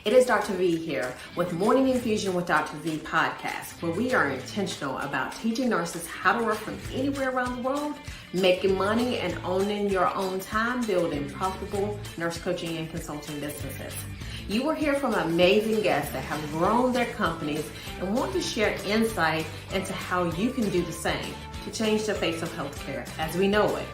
It is Dr. V here with Morning Infusion with Dr. V podcast, where we are intentional about teaching nurses how to work from anywhere around the world, making money and owning your own time, building profitable nurse coaching and consulting businesses. You will hear from amazing guests that have grown their companies and want to share insight into how you can do the same to change the face of healthcare as we know it.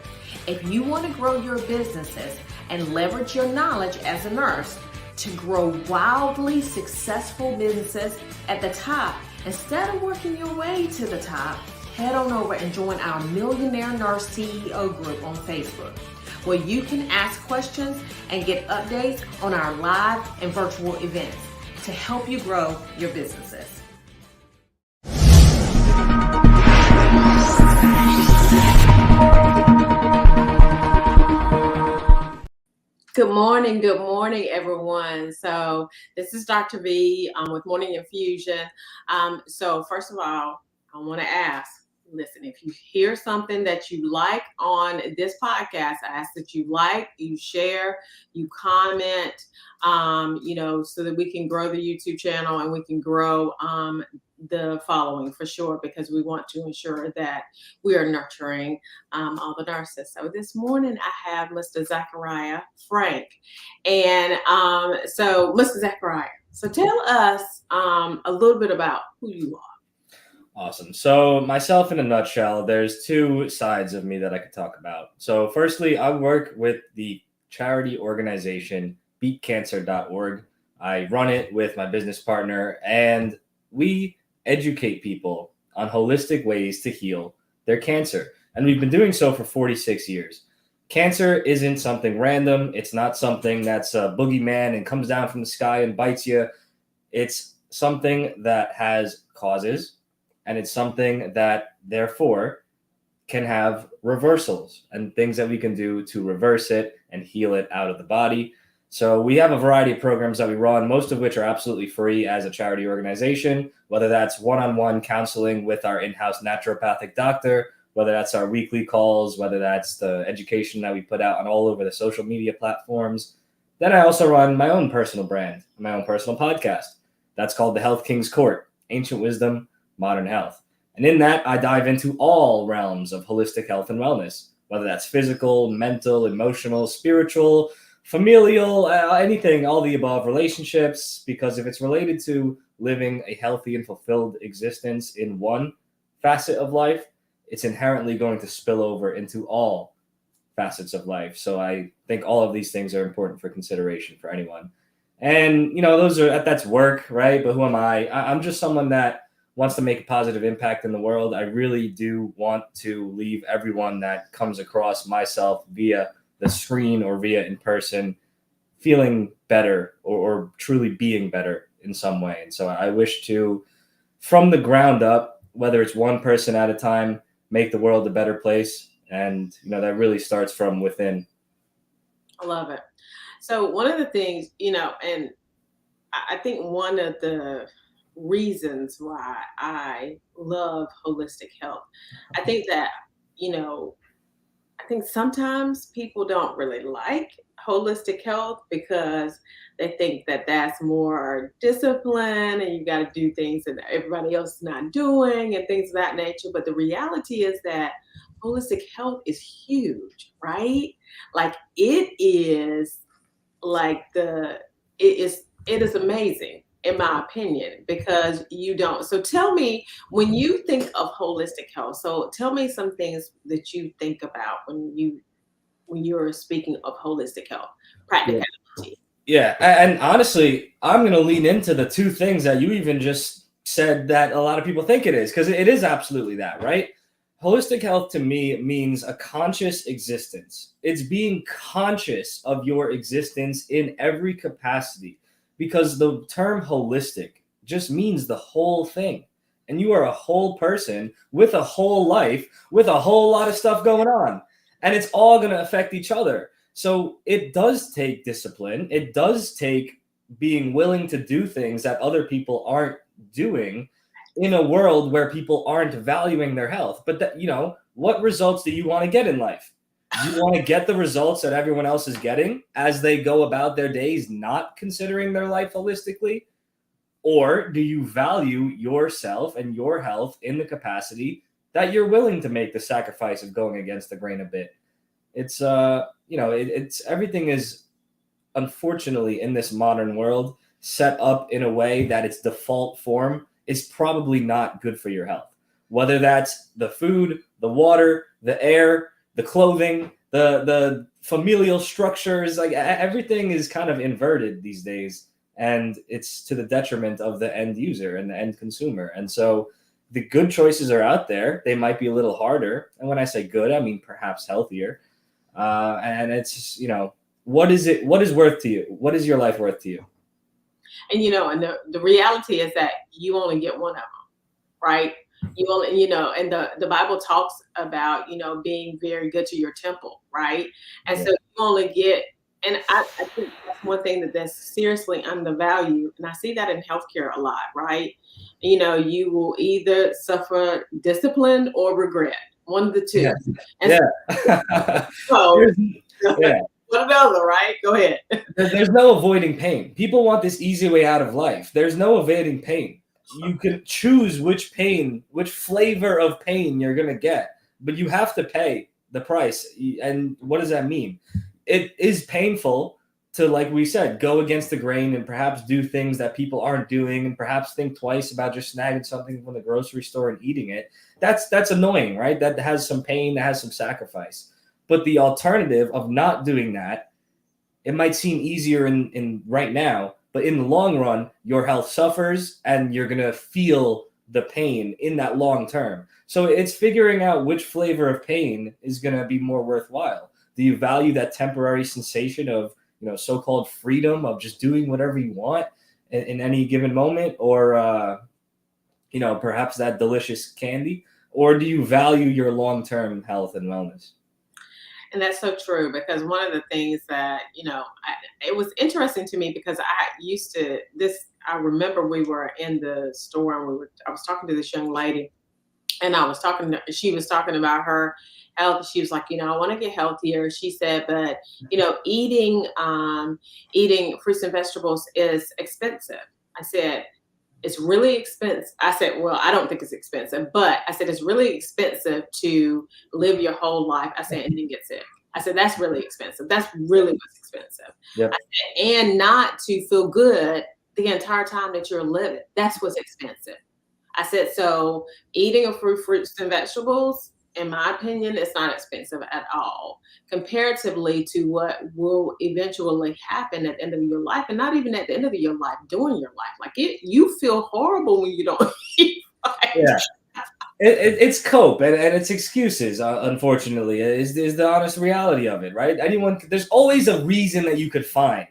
If you want to grow your businesses and leverage your knowledge as a nurse to grow wildly successful businesses at the top, instead of working your way to the top, head on over and join our Millionaire Nurse CEO group on Facebook, where you can ask questions and get updates on our live and virtual events to help you grow your businesses. Good morning, everyone. So this is Dr. V with Morning Infusion. So first of all, I want to ask, listen, if you hear something that you like on this podcast, I ask that you like, you share, you comment, so that we can grow the YouTube channel and we can grow the following for sure, because we want to ensure that we are nurturing all the nurses. So this morning I have Mr. Zakariyah Frank. And so Mr. Zakariyah, so tell us a little bit about who you are. Awesome. So myself in a nutshell, there's two sides of me that I could talk about. So firstly, I work with the charity organization beatcancer.org. I run it with my business partner, and we educate people on holistic ways to heal their cancer. And we've been doing so for 46 years. Cancer isn't something random. It's not something that's a boogeyman and comes down from the sky and bites you. It's something that has causes, and it's something that therefore can have reversals and things that we can do to reverse it and heal it out of the body. So we have a variety of programs that we run, most of which are absolutely free as a charity organization, whether that's one-on-one counseling with our in-house naturopathic doctor, whether that's our weekly calls, whether that's the education that we put out on all over the social media platforms. Then I also run my own personal brand, my own personal podcast. That's called The Health King's Court, Ancient Wisdom, Modern Health. And in that, I dive into all realms of holistic health and wellness, whether that's physical, mental, emotional, spiritual, familial, anything, all the above, relationships, because if it's related to living a healthy and fulfilled existence in one facet of life, it's inherently going to spill over into all facets of life. So I think all of these things are important for consideration for anyone. And, that's work, right? But who am I? I'm just someone that wants to make a positive impact in the world. I really do want to leave everyone that comes across myself via the screen or via in person feeling better or truly being better in some way. And so I wish to, from the ground up, whether it's one person at a time, make the world a better place. And, that really starts from within. I love it. So one of the things, and I think one of the reasons why I love holistic health, I think that, I think sometimes people don't really like holistic health because they think that that's more discipline and you got to do things that everybody else is not doing and things of that nature. But the reality is that holistic health is huge, right? Like it is it is amazing, in my opinion, because you don't. So tell me, when you think of holistic health, so tell me some things that you think about when you're speaking of holistic health, practicality. Yeah. And honestly, I'm going to lean into the two things that you even just said that a lot of people think it is, because it is absolutely that, right? Holistic health to me means a conscious existence. It's being conscious of your existence in every capacity, because the term holistic just means the whole thing. And you are a whole person with a whole life, with a whole lot of stuff going on. And it's all going to affect each other. So it does take discipline. It does take being willing to do things that other people aren't doing in a world where people aren't valuing their health. But that, what results do you want to get in life? Do you want to get the results that everyone else is getting as they go about their days, not considering their life holistically? Or do you value yourself and your health in the capacity that you're willing to make the sacrifice of going against the grain a bit? It's it's everything is, unfortunately, in this modern world, set up in a way that its default form is probably not good for your health. Whether that's the food, the water, the air, the clothing, the familial structures, like everything is kind of inverted these days, and it's to the detriment of the end user and the end consumer. And so the good choices are out there. They might be a little harder, and when I say good, I mean perhaps healthier. And it's, what is it? What is worth to you? What is your life worth to you? And and the reality is that you only get one of them, right? You only, and the Bible talks about, being very good to your temple, right? And Yeah. so you only get, and I think that's one thing that's seriously undervalued, and I see that in healthcare a lot, right? You will either suffer discipline or regret, one of the two. Yeah. And Yeah. so, Yeah. one or the other, right? Go ahead. There's no avoiding pain. People want this easy way out of life. There's no evading pain. You can choose which flavor of pain you're going to get, but you have to pay the price. And what does that mean? It is painful to, like we said, go against the grain and perhaps do things that people aren't doing, and perhaps think twice about just snagging something from the grocery store and eating it. That's annoying, right? That has some pain, that has some sacrifice. But the alternative of not doing that, it might seem easier in right now, but in the long run, your health suffers and you're going to feel the pain in that long term. So it's figuring out which flavor of pain is going to be more worthwhile. Do you value that temporary sensation of, so-called freedom of just doing whatever you want in any given moment, or, perhaps that delicious candy? Or do you value your long-term health and wellness? And that's so true, because one of the things that, it was interesting to me, because I remember we were in the store and I was talking to this young lady, and she was talking about her health. She was like, I want to get healthier. She said, but, eating fruits and vegetables is expensive. I said, it's really expensive. I said, well, I don't think it's expensive, but I said, it's really expensive to live your whole life. I said, and then get sick. I said, that's really expensive. That's really what's expensive. Yep. I said, and not to feel good the entire time that you're living. That's what's expensive. I said, so eating a fruits and vegetables, in my opinion, it's not expensive at all, comparatively to what will eventually happen at the end of your life, and not even at the end of your life, during your life. Like you feel horrible when you don't eat right. Yeah. It's cope and it's excuses, unfortunately, is the honest reality of it, right? There's always a reason that you could find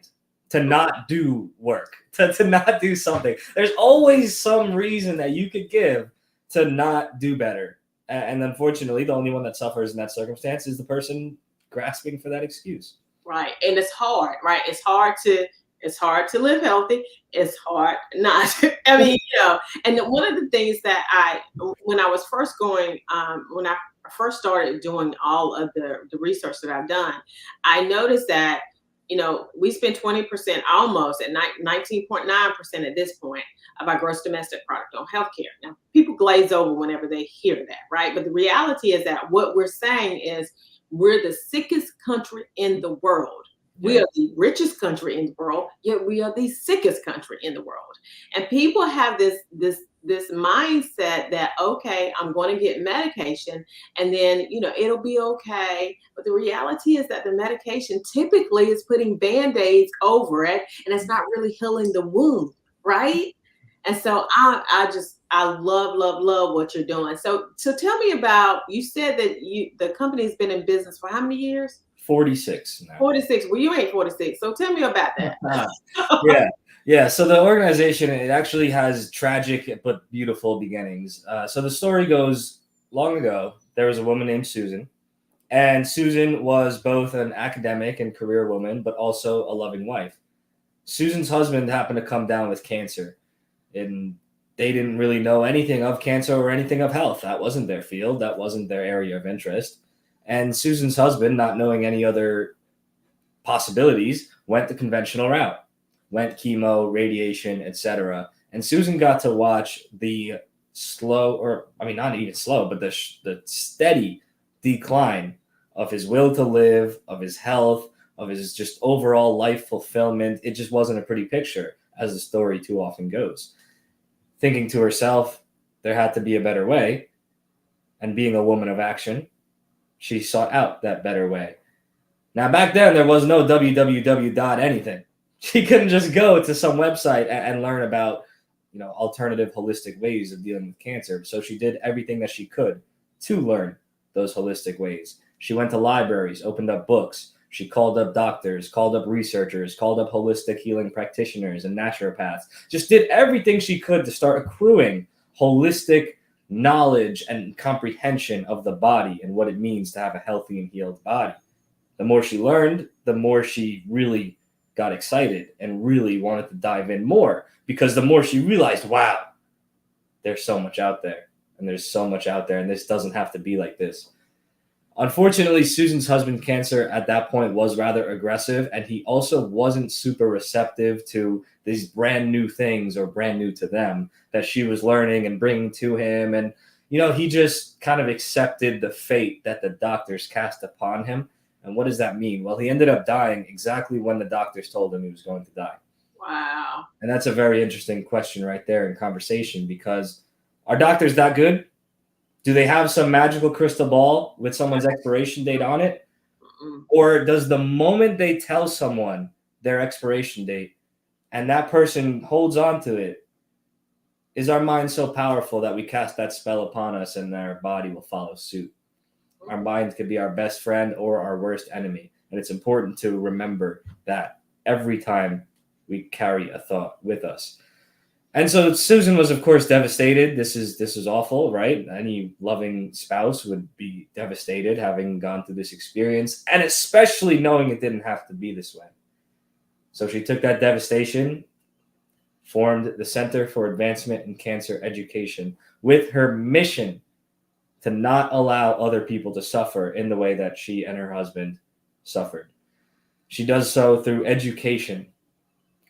to not do work, to not do something. There's always some reason that you could give to not do better. And unfortunately, the only one that suffers in that circumstance is the person grasping for that excuse. Right. And it's hard, right? It's hard to live healthy. It's hard not to, and one of the things that when I was first when I first started doing all of the research that I've done, I noticed that, we spend 20%, almost at 19.9% at this point, of our gross domestic product on healthcare. Now, people glaze over whenever they hear that, right? But the reality is that what we're saying is we're the sickest country in the world. We are the richest country in the world, yet we are the sickest country in the world. And people have this mindset that, okay, I'm going to get medication and then, it'll be okay. But the reality is that the medication typically is putting Band-Aids over it, and it's not really healing the wound, right? And so I love what you're doing. So tell me about, you said that the company's been in business for how many years? 46 now. 46. Well, you ain't 46. So tell me about that. Yeah. So the organization, it actually has tragic but beautiful beginnings. So the story goes, long ago, there was a woman named Susan. And Susan was both an academic and career woman, but also a loving wife. Susan's husband happened to come down with cancer. And they didn't really know anything of cancer or anything of health. That wasn't their field. That wasn't their area of interest. And Susan's husband, not knowing any other possibilities, went the conventional route, went chemo, radiation, etc. And Susan got to watch the slow, or I mean, not even slow, but the steady decline of his will to live, of his health, of his just overall life fulfillment. It just wasn't a pretty picture, as the story too often goes. Thinking to herself, there had to be a better way. And being a woman of action, she sought out that better way. Now, back then, there was no www dot anything. She couldn't just go to some website and learn about, alternative holistic ways of dealing with cancer. So she did everything that she could to learn those holistic ways. She went to libraries, opened up books. She called up doctors, called up researchers, called up holistic healing practitioners and naturopaths. Just did everything she could to start accruing holistic knowledge and comprehension of the body and what it means to have a healthy and healed body. The more she learned, the more she really got excited and really wanted to dive in more, because the more she realized, wow, there's so much out there, and there's so much out there, and this doesn't have to be like this. Unfortunately, Susan's husband, cancer, at that point was rather aggressive, and he also wasn't super receptive to these brand new things, or brand new to them, that she was learning and bringing to him. And, he just kind of accepted the fate that the doctors cast upon him. And what does that mean? Well, he ended up dying exactly when the doctors told him he was going to die. Wow. And that's a very interesting question right there in conversation, because are doctors that good? Do they have some magical crystal ball with someone's expiration date on it? Mm-mm. Or does the moment they tell someone their expiration date and that person holds on to it, is our mind so powerful that we cast that spell upon us and our body will follow suit? Our mind could be our best friend or our worst enemy. And it's important to remember that every time we carry a thought with us. And so Susan was, of course, devastated. This is awful, right? Any loving spouse would be devastated having gone through this experience, and especially knowing it didn't have to be this way. So she took that devastation, formed the Center for Advancement in Cancer Education with her mission to not allow other people to suffer in the way that she and her husband suffered. She does so through education.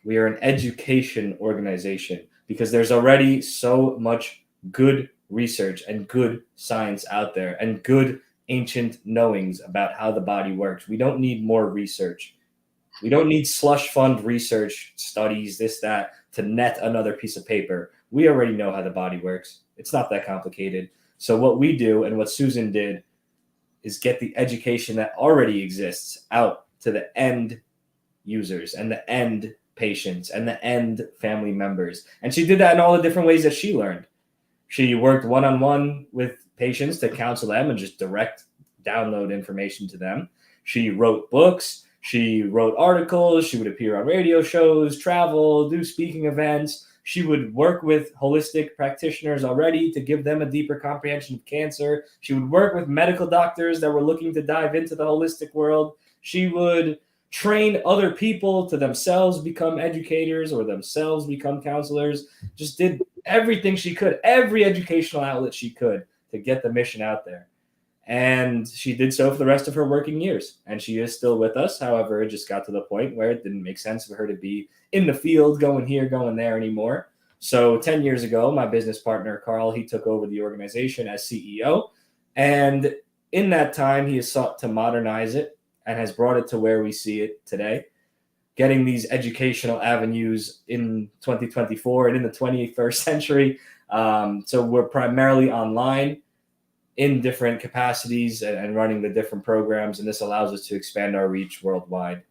We are an education organization because there's already so much good research and good science out there and good ancient knowings about how the body works. We don't need more research. We don't need slush fund research studies, this, that, to net another piece of paper. We already know how the body works. It's not that complicated. So what we do, and what Susan did, is get the education that already exists out to the end users and the end patients and the end family members. And she did that in all the different ways that she learned. She worked one-on-one with patients to counsel them and just direct download information to them. She wrote books. She wrote articles. She would appear on radio shows, travel, do speaking events. She would work with holistic practitioners already to give them a deeper comprehension of cancer. She would work with medical doctors that were looking to dive into the holistic world. She would train other people to themselves become educators or themselves become counselors. Just did everything she could, every educational outlet she could, to get the mission out there. And she did so for the rest of her working years. And she is still with us. However, it just got to the point where it didn't make sense for her to be in the field, going here, going there anymore. So 10 years ago, my business partner, Carl, he took over the organization as CEO. And in that time, he has sought to modernize it and has brought it to where we see it today, getting these educational avenues in 2024 and in the 21st century. So we're primarily online in different capacities and running the different programs. And this allows us to expand our reach worldwide.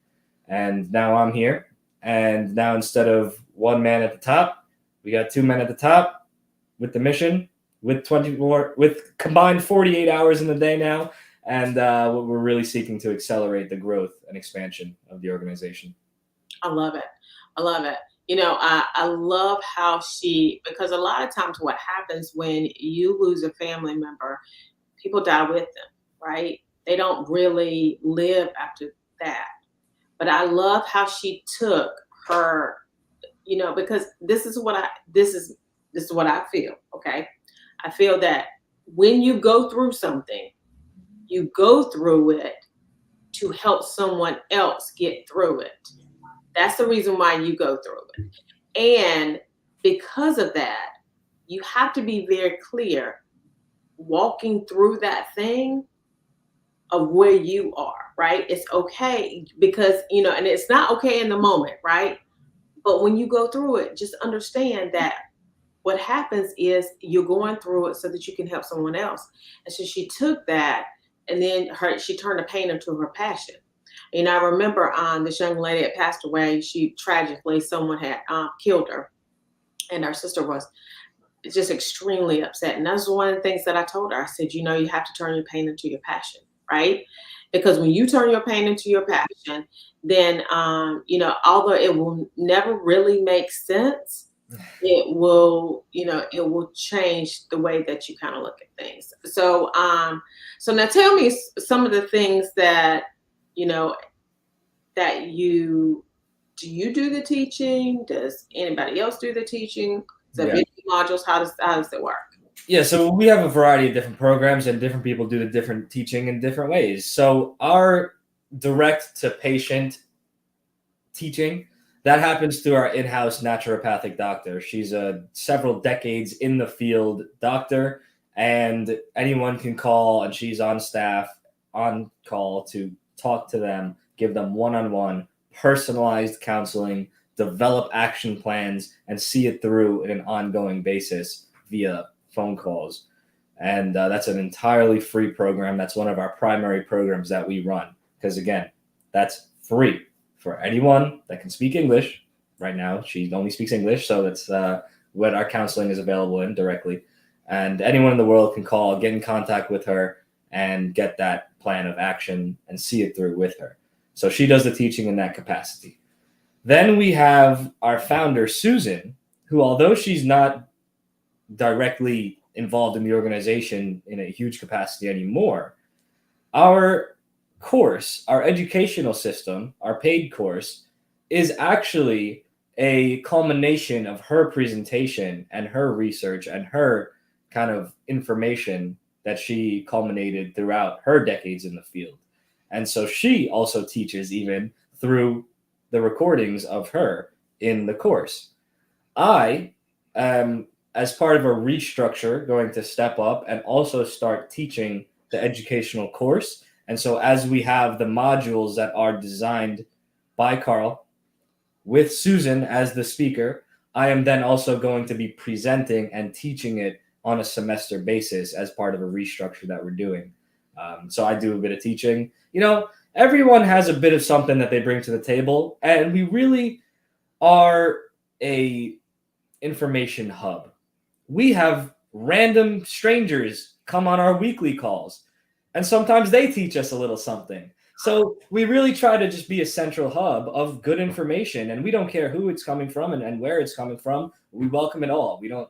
And now I'm here. And now instead of one man at the top, we got two men at the top with the mission, with combined 48 hours in the day now. And we're really seeking to accelerate the growth and expansion of the organization. I love it. I love it. I love how because a lot of times what happens when you lose a family member, people die with them, right? They don't really live after that. But I love how she took her, because this is what I feel. Okay. I feel that when you go through something, You go through it to help someone else get through it. That's the reason why you go through it. And because of that, you have to be very clear walking through that thing of where you are, right? It's okay because, and it's not okay in the moment, right? But when you go through it, just understand that what happens is you're going through it so that you can help someone else. And so she took that and then she turned the pain into her passion. I remember this young lady that passed away. She tragically, someone had killed her, and her sister was just extremely upset. And that's one of the things that I told her. I said, you have to turn your pain into your passion, right? Because when you turn your pain into your passion, then, although it will never really make sense, it will, it will change the way that you kind of look at things. So now tell me some of the things that, you know, that you do the teaching? Does anybody else do the teaching? The Yeah. video modules, how does it work? Yeah, so we have a variety of different programs, and different people do the different teaching in different ways. So our direct to patient teaching, that happens through our in-house naturopathic doctor. She's a several decades in the field doctor, and anyone can call, and she's on staff, on call to talk to them, give them one-on-one personalized counseling, develop action plans, and see it through in an ongoing basis via phone calls. And that's an entirely free program. That's one of our primary programs that we run, because again, that's free for anyone that can speak English. Right now, she only speaks English, so that's what our counseling is available in directly. And anyone in the world can call, get in contact with her, and get that plan of action and see it through with her. So she does the teaching in that capacity. Then we have our founder, Susan, who, although she's not directly involved in the organization in a huge capacity anymore, our course, our educational system, our paid course, is actually a culmination of her presentation and her research and her kind of information that she culminated throughout her decades in the field. And so she also teaches even through the recordings of her in the course. I am, as part of a restructure, going to step up and also start teaching the educational course. And so as we have the modules that are designed by Carl with Susan as the speaker, I am then also going to be presenting and teaching it on a semester basis as part of a restructure that we're doing. So I do a bit of teaching. Everyone has a bit of something that they bring to the table, and we really are a information hub. We have random strangers come on our weekly calls, and sometimes they teach us a little something. So we really try to just be a central hub of good information, and we don't care who it's coming from and where it's coming from. We welcome it all. We don't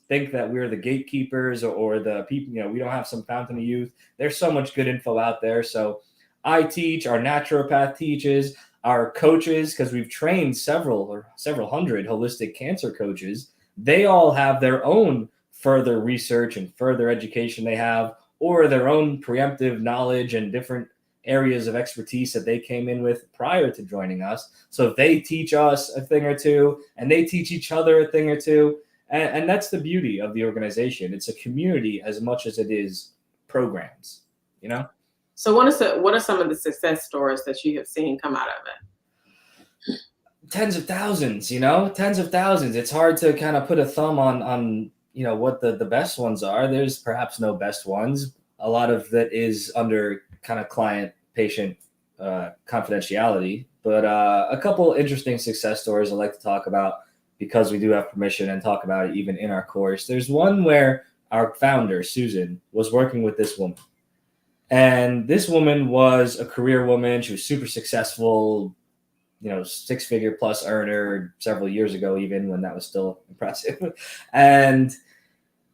think that we're the gatekeepers or the people, we don't have some fountain of youth. There's so much good info out there. So I teach, our naturopath teaches, our coaches, because we've trained several hundred holistic cancer coaches. They all have their own further research and further education they have, or their own preemptive knowledge and different areas of expertise that they came in with prior to joining us. So they teach us a thing or two, and they teach each other a thing or two. And that's the beauty of the organization. It's a community as much as it is programs, So what are some of the success stories that you have seen come out of it? Tens of thousands, tens of thousands. It's hard to kind of put a thumb on what the best ones are. There's perhaps no best ones. A lot of that is under kind of client patient confidentiality, but a couple interesting success stories I'd like to talk about, because we do have permission, and talk about it even in our course. There's one where our founder, Susan, was working with this woman. And this woman was a career woman. She was super successful, 6-figure plus earner several years ago, even when that was still impressive. And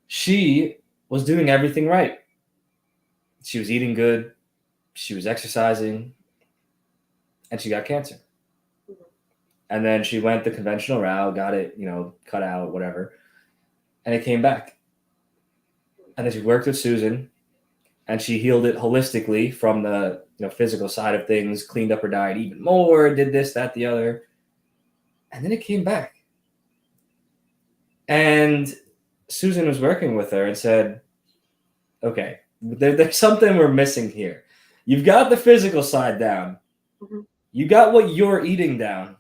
she was doing everything right. She was eating good. She was exercising. And she got cancer. And then she went the conventional route, got it, cut out, whatever. And it came back. And then she worked with Susan. and she healed it holistically from the physical side of things, cleaned up her diet even more, did this, that, the other. And then it came back. And Susan was working with her and said, okay, there's something we're missing here. You've got the physical side down. Mm-hmm. You got what you're eating down,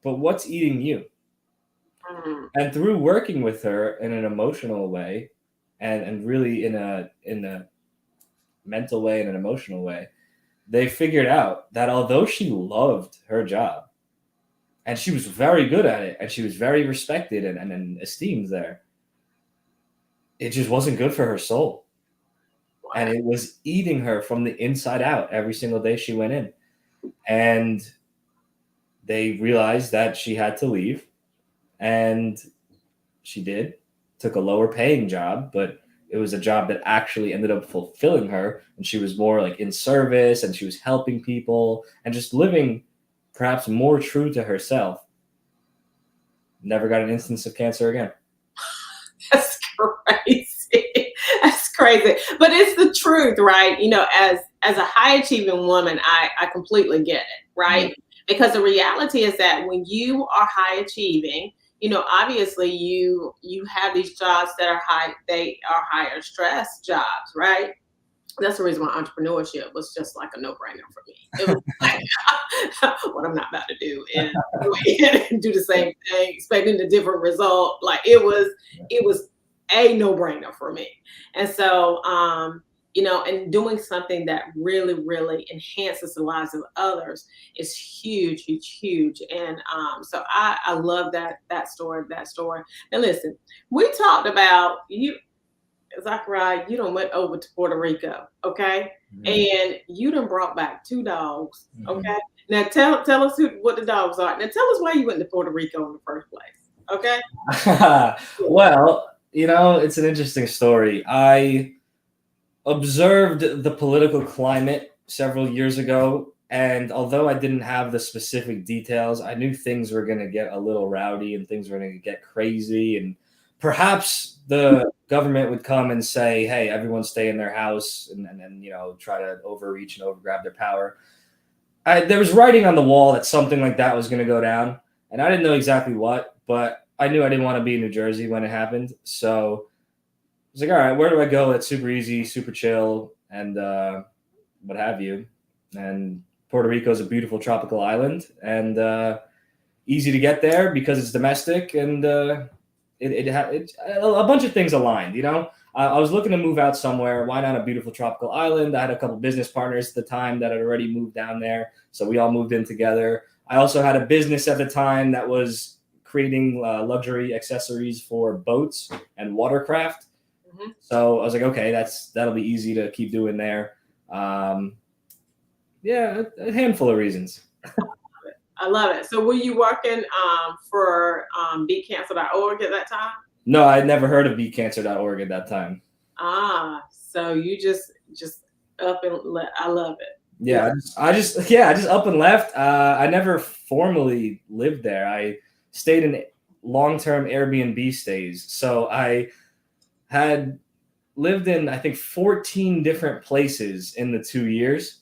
but what's eating you? Mm-hmm. And through working with her in an emotional way and really in a mental way and an emotional way, they figured out that although she loved her job and she was very good at it and she was very respected and esteemed there, it just wasn't good for her soul. Wow. And it was eating her from the inside out every single day she went in. And they realized that she had to leave, and she did. Took a lower paying job, but it was a job that actually ended up fulfilling her, and she was more like in service, and she was helping people and just living perhaps more true to herself. Never got an instance of cancer again. That's crazy. That's crazy. But it's the truth, right? As a high achieving woman, I completely get it, right? Mm-hmm. Because the reality is that when you are high achieving, obviously you have these jobs that are they are higher stress jobs, right? That's the reason why entrepreneurship was just like a no-brainer for me. It was like, what I'm not about to do is do the same thing, expecting a different result. Like it was a no-brainer for me. And so, and doing something that really, really enhances the lives of others is huge, huge, huge. And so I love that story. And listen, we talked about you. Zakariyah, you done went over to Puerto Rico, okay? Mm-hmm. And you done brought back 2 dogs, okay? Mm-hmm. Now tell us what the dogs are. Now tell us why you went to Puerto Rico in the first place, okay? Well, it's an interesting story. I observed the political climate several years ago, and although I didn't have the specific details, I knew things were going to get a little rowdy and things were going to get crazy, and perhaps the government would come and say, hey, everyone stay in their house and try to overreach and overgrab their power. There was writing on the wall that something like that was going to go down, and I didn't know exactly what, but I knew I didn't want to be in New Jersey when it happened. So I was like, all right, where do I go that's super easy, super chill, and what have you? And Puerto Rico is a beautiful tropical island, and easy to get there because it's domestic, and a bunch of things aligned. I was looking to move out somewhere. Why not a beautiful tropical island? I had a couple business partners at the time that had already moved down there, so we all moved in together. I also had a business at the time that was creating luxury accessories for boats and watercraft. Mm-hmm. So I was like, okay, that'll be easy to keep doing there. A handful of reasons. I love it. So were you working for beatcancer.org at that time? No, I'd never heard of beatcancer.org at that time. So you just up and I love it. Yeah, I just up and left. I never formally lived there. I stayed in long-term Airbnb stays. So I had lived in, I think, 14 different places in the 2 years.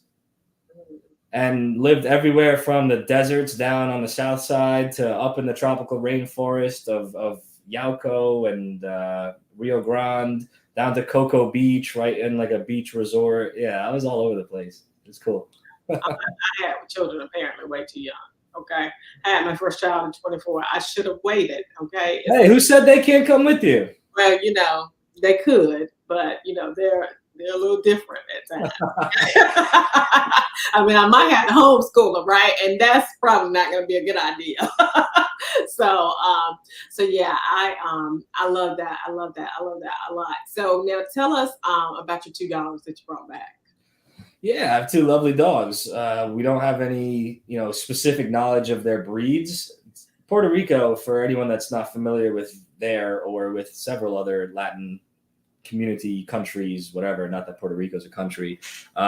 And lived everywhere from the deserts down on the south side to up in the tropical rainforest of Yauco and Rio Grande, down to Cocoa Beach, right in like a beach resort. Yeah, I was all over the place. It's cool. I had children apparently way too young. Okay, I had my first child at 24. I should have waited. Okay. Hey, who said they can't come with you? Well, they could, but they're a little different at times. I mean, I might have to homeschool them, right? And that's probably not going to be a good idea. So yeah, I love that. I love that a lot. So now tell us about your 2 dogs that you brought back. Yeah, I have 2 lovely dogs. We don't have any, specific knowledge of their breeds. Puerto Rico, for anyone that's not familiar with there or with several other Latin community countries, whatever, not that Puerto Rico is a country,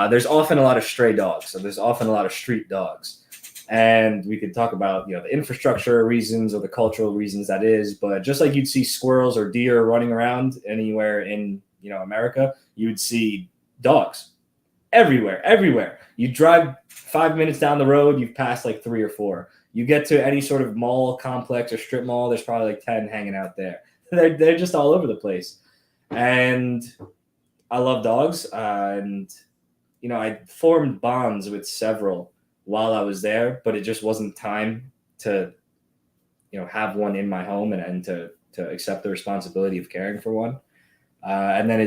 there's often a lot of stray dogs. So there's often a lot of street dogs. And we could talk about, the infrastructure reasons or the cultural reasons that is. But just like you'd see squirrels or deer running around anywhere in, America, you would see dogs everywhere. You drive 5 minutes down the road, you've passed like 3 or 4. You get to any sort of mall complex or strip mall, there's probably like 10 hanging out there. They're just all over the place. And I love dogs. And, I formed bonds with several while I was there, but it just wasn't time to, have one in my home and to accept the responsibility of caring for one. And then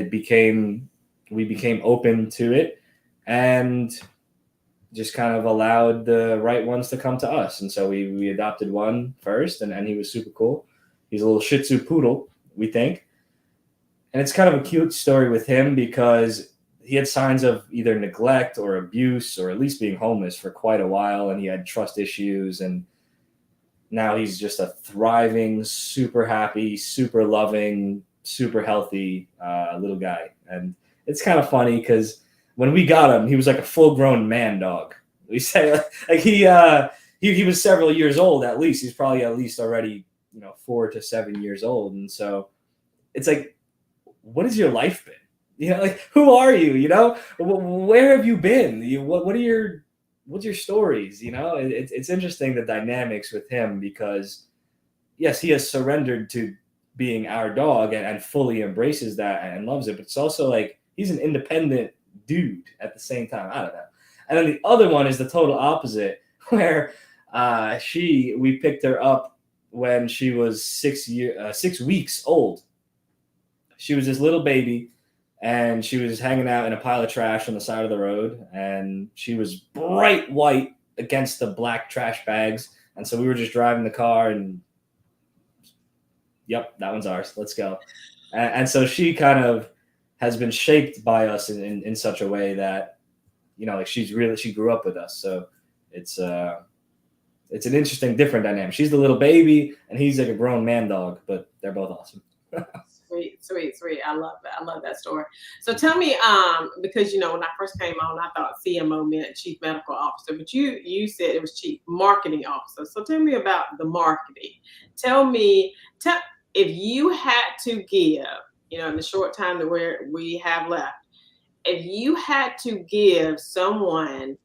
we became open to it and just kind of allowed the right ones to come to us. And so we adopted one first, and he was super cool. He's a little Shih Tzu poodle, we think. And it's kind of a cute story with him because he had signs of either neglect or abuse or at least being homeless for quite a while, and he had trust issues. And now he's just a thriving, super happy, super loving, super healthy little guy. And it's kind of funny because when we got him, he was like a full-grown man dog. We say like he was several years old at least. He's probably at least already 4 to 7 years old. And so it's like, what has your life been? Like, who are you? Where have you been? What's your stories? It's interesting, the dynamics with him, because yes, he has surrendered to being our dog and fully embraces that and loves it. But it's also like he's an independent dude at the same time. I don't know. And then the other one is the total opposite, where we picked her up when she was 6 weeks old. She was this little baby, and she was hanging out in a pile of trash on the side of the road, and she was bright white against the black trash bags. And so we were just driving the car, and yep, that one's ours. Let's go. And so she kind of has been shaped by us in such a way that, like she grew up with us. So it's an interesting, different dynamic. She's the little baby, and he's like a grown man dog, but they're both awesome. Sweet. I love that. I love that story. So tell me, because when I first came on, I thought CMO meant Chief Medical Officer, but you said it was Chief Marketing Officer. So tell me about the marketing. Tell if you had to give, in the short time that we have left, if you had to give someone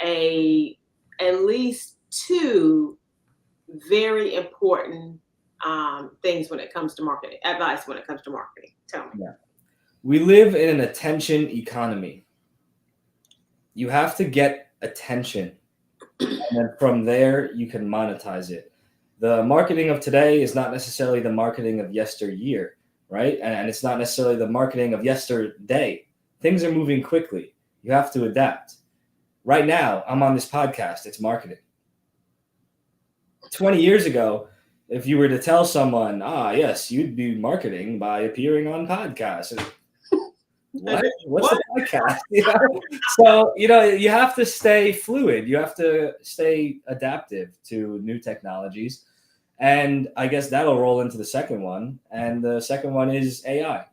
at least 2 very important things when it comes to marketing, advice when it comes to marketing. Tell me. Yeah. We live in an attention economy. You have to get attention, and then from there you can monetize it. The marketing of today is not necessarily the marketing of yesteryear, right? And it's not necessarily the marketing of yesterday. Things are moving quickly. You have to adapt. Right now, I'm on this podcast. It's marketing. 20 years ago, if you were to tell someone, yes, you'd be marketing by appearing on podcasts. What? What's the podcast? So, you have to stay fluid. You have to stay adaptive to new technologies. And I guess that'll roll into the second one. And the second one is AI.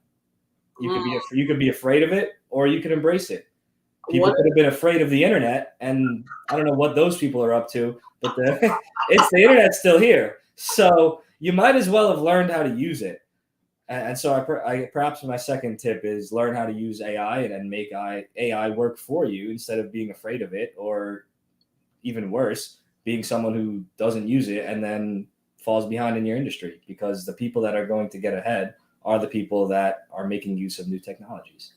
You could be afraid of it, or you could embrace it. People could have been afraid of the internet, and I don't know what those people are up to, but the internet's still here. So you might as well have learned how to use it. And so perhaps my second tip is learn how to use AI and make AI work for you instead of being afraid of it, or even worse, being someone who doesn't use it and then falls behind in your industry, because the people that are going to get ahead are the people that are making use of new technologies.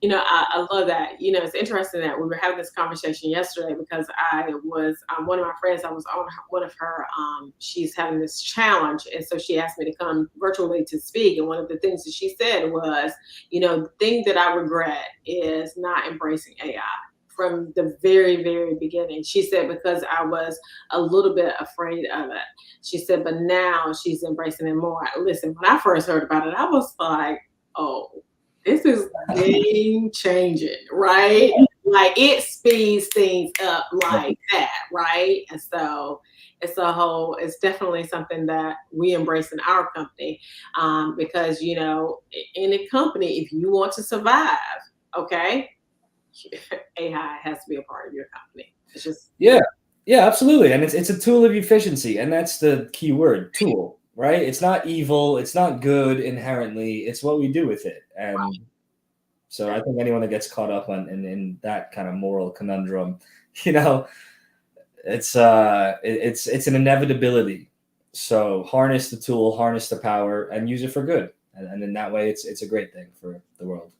I love that. It's interesting that we were having this conversation yesterday, because I was one of my friends, I was on one of her, she's having this challenge. And so she asked me to come virtually to speak. And one of the things that she said was, the thing that I regret is not embracing AI from the very, very beginning. She said, because I was a little bit afraid of it. She said, but now she's embracing it more. Listen, when I first heard about it, I was like, oh, this is game changing, right? Like, it speeds things up like that, right? And so it's definitely something that we embrace in our company, because, in a company, if you want to survive, okay, AI has to be a part of your company. It's just. Yeah, absolutely. And it's a tool of efficiency. And that's the key word, tool, right? It's not evil. It's not good inherently. It's what we do with it. And So I think anyone that gets caught up in that kind of moral conundrum, you know, it's an inevitability. So harness the tool, harness the power, and use it for good. And in that way, it's a great thing for the world.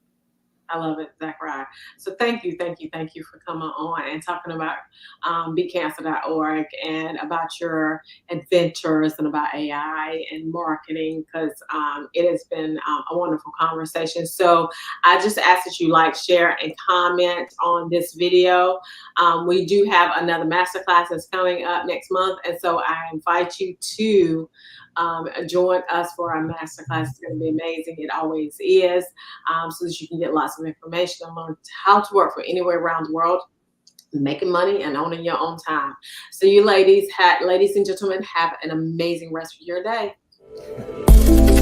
I love it, Zakariyah. So thank you for coming on and talking about beatcancer.org and about your adventures and about AI and marketing, because it has been a wonderful conversation. So I just ask that you like, share, and comment on this video. We do have another masterclass that's coming up next month, and so I invite you to join us for our masterclass. It's going to be amazing. It always is, so that you can get lots of information and learn how to work from anywhere around the world, making money and owning your own time. So you ladies and gentlemen, have an amazing rest of your day.